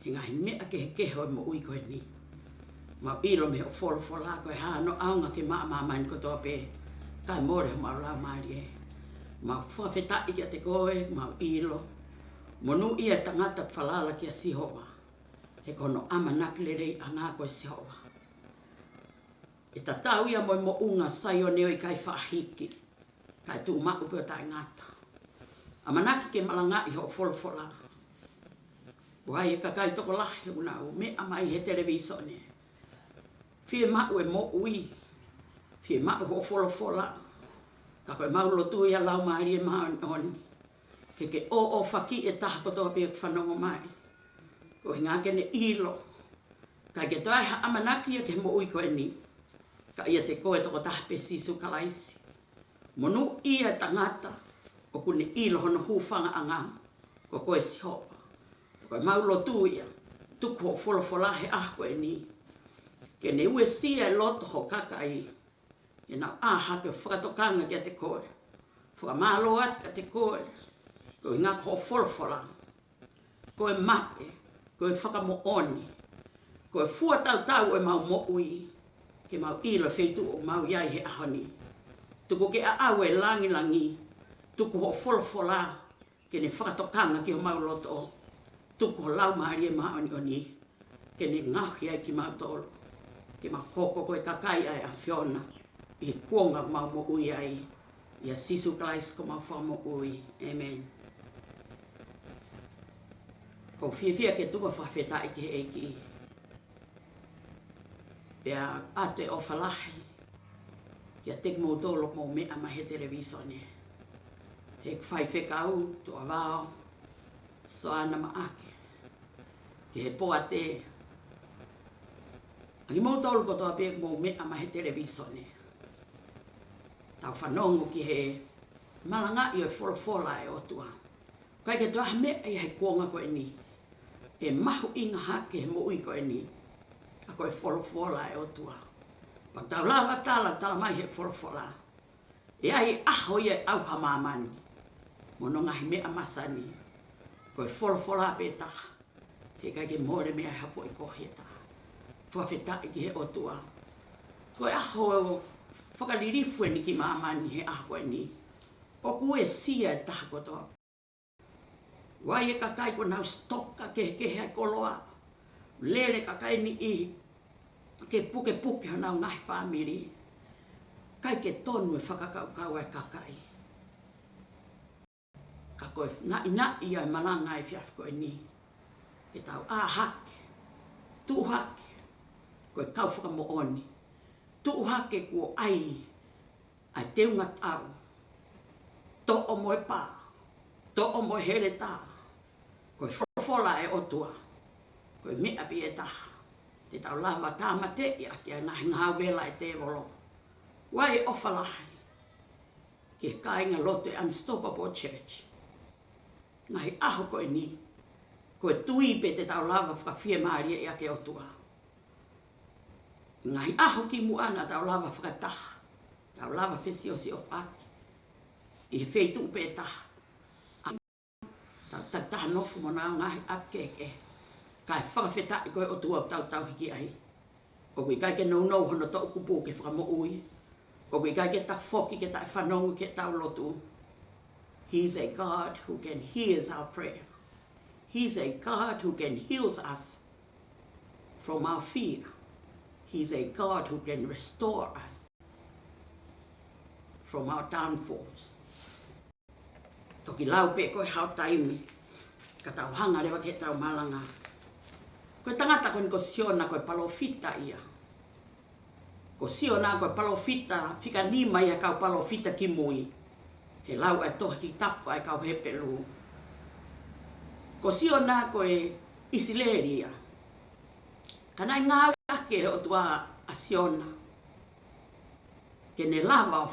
Hinga he mea ke hoi mo ui koe ni. Ma ilo me o fola koe hano aunga ke maa mamain kotoa pe. Kai more ma lau maari e. Ma whawheta i kia te koe, ma ilo. Monu ia tangata whalala kia sihoa. He kono amanak lerei a ngā koe sihoa. E ta tau ia mo unga sai o neo i kai whahiki. Kai tū maku pio tai ngata. Amanaki ke malanga i ho fola. Wai e kakai toko lahi una o me amai he televiso ne. Fie mau e mo ui. Fie mau ho fola. Ka koe mau lotu ia lau maari e maa on. Ke o whaki e taha kotoa pia whanongo mai. Ko ngā kene ilo. Ka ke toai ha amanaki e ke mo ui koe ni. Ka ia te koe toko taha pe sisu kalaisi. Monu ia tangata. O kune ilo hono hufanga anga. Ko koe si hoa. Koe mau lotu ia. Tuku ho fola he ahko e ni. Ke ne ue sia e loto ho kakai. E nau hake whakatokanga kia te koe. Whakamalo ata te koe. Koe ngā ko fola. Koe mape. Koe whakamo oni. Koe fua tau e mau mo ui. Ke mau ilo feitu o mau iai he ahoni. Tuku ke awe langi. Tuku ho fola. Ke ne whakatokanga ki ho mau loto. Tuku ho lau maari e maa oni. Ke ne ngahi ai ki mau tolo. Ke mau koko koe kakai ai a Fiona. I kuonga mau mo ui ai. Ia sisu klais ko mau wha mo ui. Amen. Ko fia ke tuka whawheta i ki eiki. Pea ate o whalahi. Kia tek mō tōlo mō mea ma he televiso ne. He whai whekau, tua wao. So ana ma ake. Ki he poa te. Angi mō tōlo ko toa pek mō mea ma he televiso ne. Tau whanongo ki he malanga i o fola e otua. Kai ke toa mea i he kuonga koe ni. E mahu inga hake he mo ui koe ni. A koe fola e otua. Pa tau lawa tala mai he fola. E ai aho i e au hamamani. Mono ngahi mea masani. Koe fola petaha. He kai ke more mea hapo i koheta. Whawheta i ki he otua. Koe aho whakalirifu e ni ki mamani he aho e ni. O kue sia e taha kotoa. Wai e kakai ko nau stoka ke hea koloa. Lele kakai ni i. Ke puke hanau ngahi whamiri. Kai ke tonu e whakakau e kakai. Ka koe na ia e malanga e whiaf koe ni. Ke tau hake. Tu hake. Koe kau whakamo oni. Tu hake kua ai. Ai teunga tau. To o moe pā. To o moe here tā. Koe fola e otua. Koe mea pi e taha. Te tau lava tāmate i ake a ngahi ngā wela e te wolo. Wai e ofalahi. Ke kāinga loto e Unstoppable Church. Ngahi aho koe ni. Koe tui pe te tau lava whakawhia maari e ake otua. Ngahi aho ki muana tau lava whakataha. Tau lava whesiosi o whaki. I he wheitu pe taha. Tau tataha nofu mo nao ngahi apkeke. Kai whakawheta i koe o tua tau hiki ai. O kui kai ke nou hono tau kupu ke whakamo ui. O kui kai ke ta whoki ke ta whanongu ke tau lotu. He's a God who can hear our prayer. He's a God who can heal us from our fear. He's a God who can restore us from our downfalls. Toki lau pe koe hao taimi. Ka tau hanga rewa ke tau malanga. Koe tangata koe ko siona koe palofita ia. Ko siona koe palofita, whika nima ia kau palofita ki mui. He lau e tohi ki tapu ai kau hepelu. Ko siona koe isileria. Kanai ngau ake o tua a siona. Ke ne lava o